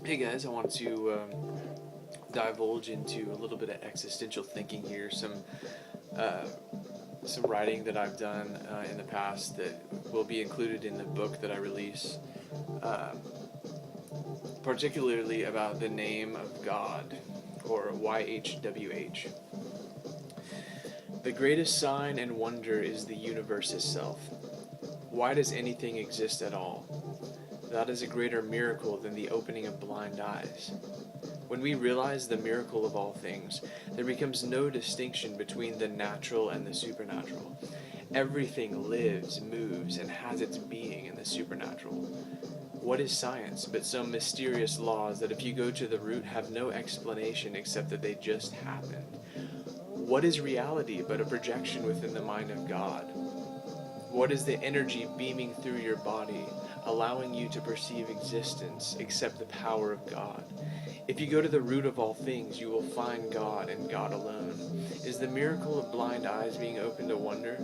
Hey guys, I want to divulge into a little bit of existential thinking here. Uh, some writing that I've done in the past that will be included in the book that I release, uh, particularly about the name of God, or YHWH. The greatest sign and wonder is the universe itself. Why does anything exist at all? That is a greater miracle than the opening of blind eyes. When we realize the miracle of all things, there becomes no distinction between the natural and the supernatural. Everything lives, moves, and has its being in the supernatural. What is science but some mysterious laws that if you go to the root have no explanation except that they just happened? What is reality but a projection within the mind of God? What is the energy beaming through your body, allowing you to perceive existence except the power of God? If you go to the root of all things, you will find God and God alone. Is the miracle of blind eyes being opened to wonder?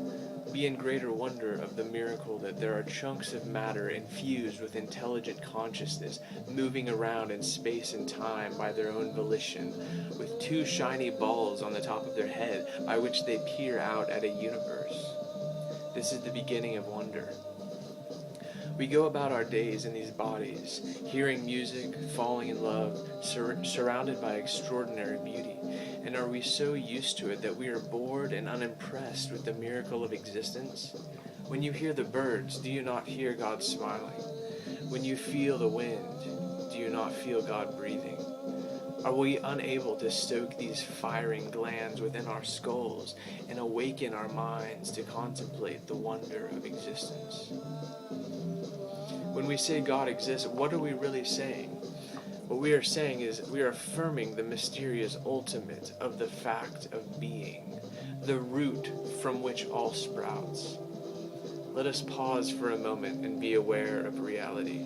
Be in greater wonder of the miracle that there are chunks of matter infused with intelligent consciousness, moving around in space and time by their own volition, with two shiny balls on the top of their head by which they peer out at a universe. This is the beginning of wonder. We go about our days in these bodies, hearing music, falling in love, surrounded by extraordinary beauty. And are we so used to it that we are bored and unimpressed with the miracle of existence? When you hear the birds, do you not hear God smiling? When you feel the wind, do you not feel God breathing? Are we unable to stoke these firing glands within our skulls and awaken our minds to contemplate the wonder of existence? When we say God exists, what are we really saying? What we are saying is we are affirming the mysterious ultimate of the fact of being, the root from which all sprouts. Let us pause for a moment and be aware of reality.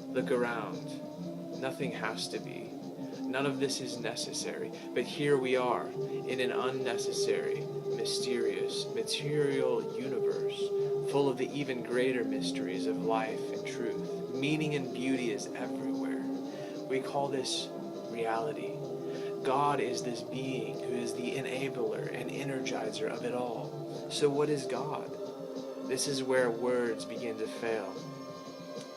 Look around. Nothing has to be. None of this is necessary, but here we are in an unnecessary, mysterious, material universe, full of the even greater mysteries of life and truth. Meaning and beauty is everywhere. We call this reality. God is this being who is the enabler and energizer of it all. So what is God? This is where words begin to fail.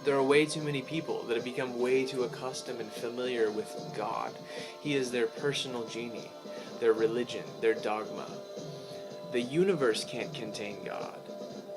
There are way too many people that have become way too accustomed and familiar with God. He is their personal genie, their religion, their dogma. The universe can't contain God,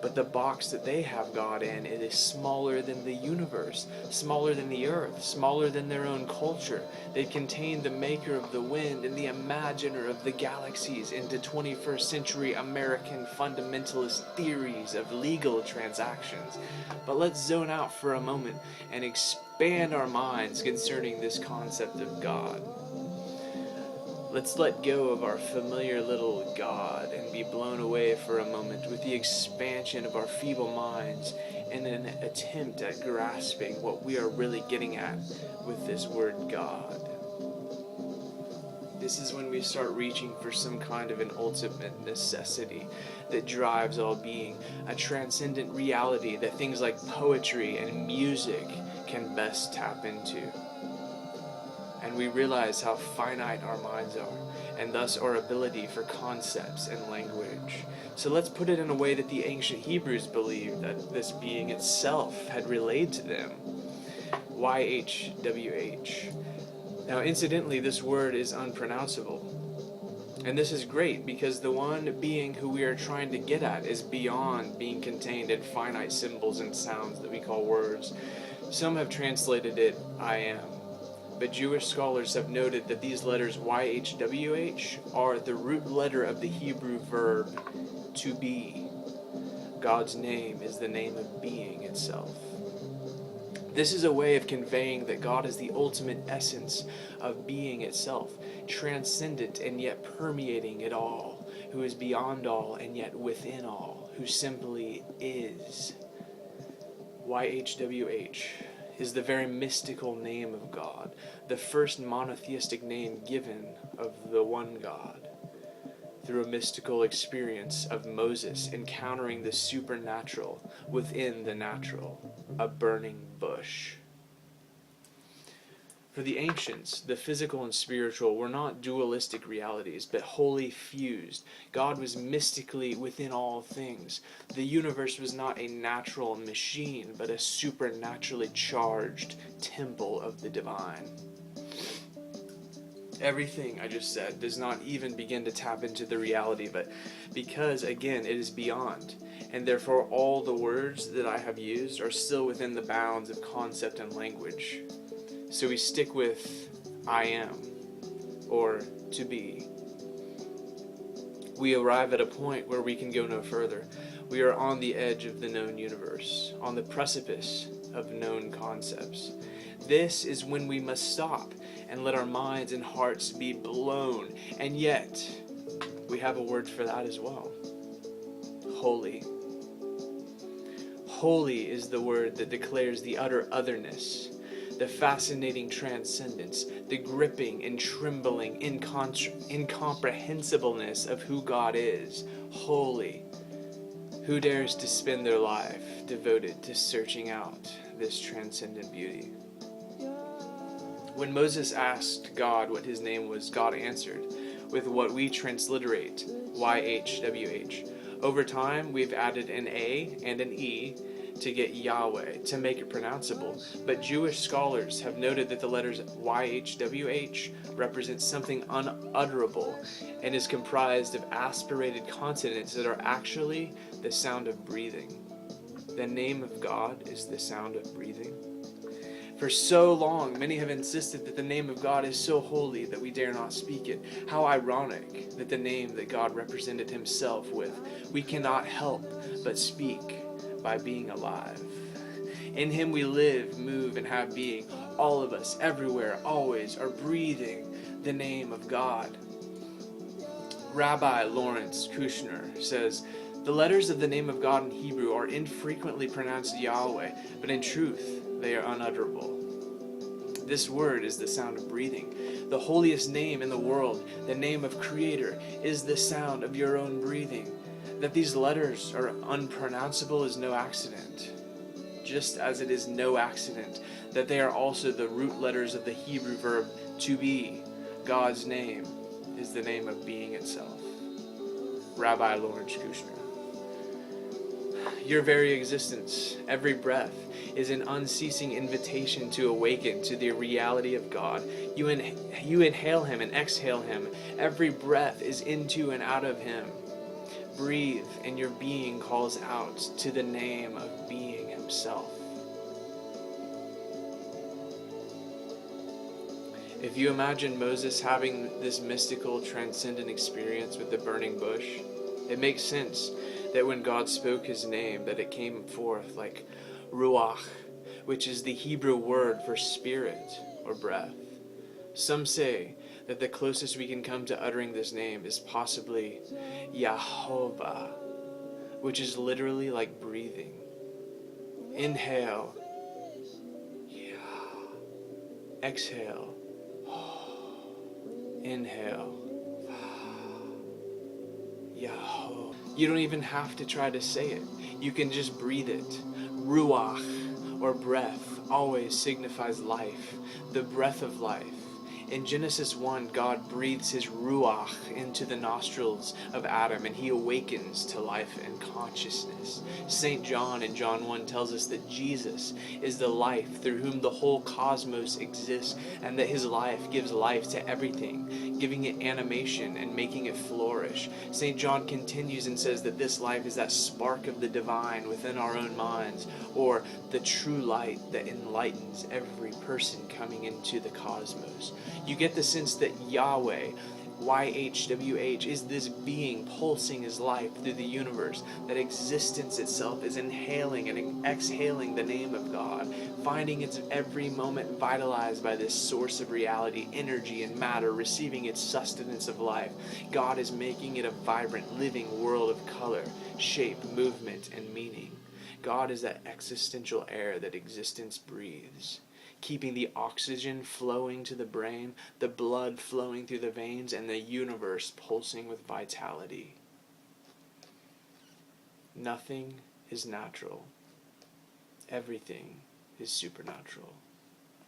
but the box that they have God in, it is smaller than the universe, smaller than the earth, smaller than their own culture. They contain the maker of the wind and the imaginer of the galaxies into 21st century American fundamentalist theories of legal transactions. But let's zone out for a moment and expand our minds concerning this concept of God. Let's let go of our familiar little God and be blown away for a moment with the expansion of our feeble minds in an attempt at grasping what we are really getting at with this word God. This is when we start reaching for some kind of an ultimate necessity that drives all being, a transcendent reality that things like poetry and music can best tap into. And we realize how finite our minds are, and thus our ability for concepts and language. So let's put it in a way that the ancient Hebrews believed that this being itself had relayed to them. YHWH. Now, incidentally, this word is unpronounceable. And this is great because the one being who we are trying to get at is beyond being contained in finite symbols and sounds that we call words. Some have translated it, I am. But Jewish scholars have noted that these letters YHWH are the root letter of the Hebrew verb to be. God's name is the name of being itself. This is a way of conveying that God is the ultimate essence of being itself, transcendent and yet permeating it all, who is beyond all and yet within all, who simply is. YHWH is the very mystical name of God, the first monotheistic name given of the one God. Through a mystical experience of Moses encountering the supernatural within the natural, a burning bush. For the ancients, the physical and spiritual were not dualistic realities, but wholly fused. God was mystically within all things. The universe was not a natural machine, but a supernaturally charged temple of the divine. Everything I just said does not even begin to tap into the reality of it, because, again, it is beyond. And therefore all the words that I have used are still within the bounds of concept and language. So we stick with I am, or to be. We arrive at a point where we can go no further. We are on the edge of the known universe, on the precipice of known concepts. This is when we must stop and let our minds and hearts be blown. And yet, we have a word for that as well. Holy. Holy is the word that declares the utter otherness, the fascinating transcendence, the gripping and trembling incomprehensibleness of who God is. Holy. Who dares to spend their life devoted to searching out this transcendent beauty? When Moses asked God what his name was, God answered with what we transliterate YHWH. Over time, we've added an A and an E to get Yahweh, to make it pronounceable. But Jewish scholars have noted that the letters YHWH represent something unutterable and is comprised of aspirated consonants that are actually the sound of breathing. The name of God is the sound of breathing. For so long, many have insisted that the name of God is so holy that we dare not speak it. How ironic that the name that God represented himself with, we cannot help but speak by being alive. In him we live, move, and have being. All of us, everywhere, always, are breathing the name of God. Rabbi Lawrence Kushner says, the letters of the name of God in Hebrew are infrequently pronounced Yahweh, but in truth, they are unutterable. This word is the sound of breathing. The holiest name in the world, the name of Creator, is the sound of your own breathing. That these letters are unpronounceable is no accident, just as it is no accident that they are also the root letters of the Hebrew verb to be. God's name is the name of being itself. Rabbi Lawrence Kushner. Your very existence, every breath, is an unceasing invitation to awaken to the reality of God. You inhale him and exhale him. Every breath is into and out of him. Breathe, and your being calls out to the name of being himself. If you imagine Moses having this mystical, transcendent experience with the burning bush, it makes sense that when God spoke his name, that it came forth like ruach, which is the Hebrew word for spirit or breath. Some say that the closest we can come to uttering this name is possibly YHWH, which is literally like breathing. Inhale, yeah. Exhale, inhale, YHWH. You don't even have to try to say it. You can just breathe it. Ruach, or breath, always signifies life, the breath of life. In Genesis 1, God breathes his ruach into the nostrils of Adam, and he awakens to life and consciousness. St. John in John 1 tells us that Jesus is the life through whom the whole cosmos exists, and that his life gives life to everything, giving it animation and making it flourish. St. John continues and says that this life is that spark of the divine within our own minds, or the true light that enlightens every person coming into the cosmos. You get the sense that Yahweh, YHWH, is this being pulsing his life through the universe, that existence itself is inhaling and exhaling the name of God, finding its every moment vitalized by this source of reality, energy and matter, receiving its sustenance of life. God is making it a vibrant, living world of color, shape, movement, and meaning. God is that existential air that existence breathes, keeping the oxygen flowing to the brain, the blood flowing through the veins, and the universe pulsing with vitality. Nothing is natural. Everything is supernatural.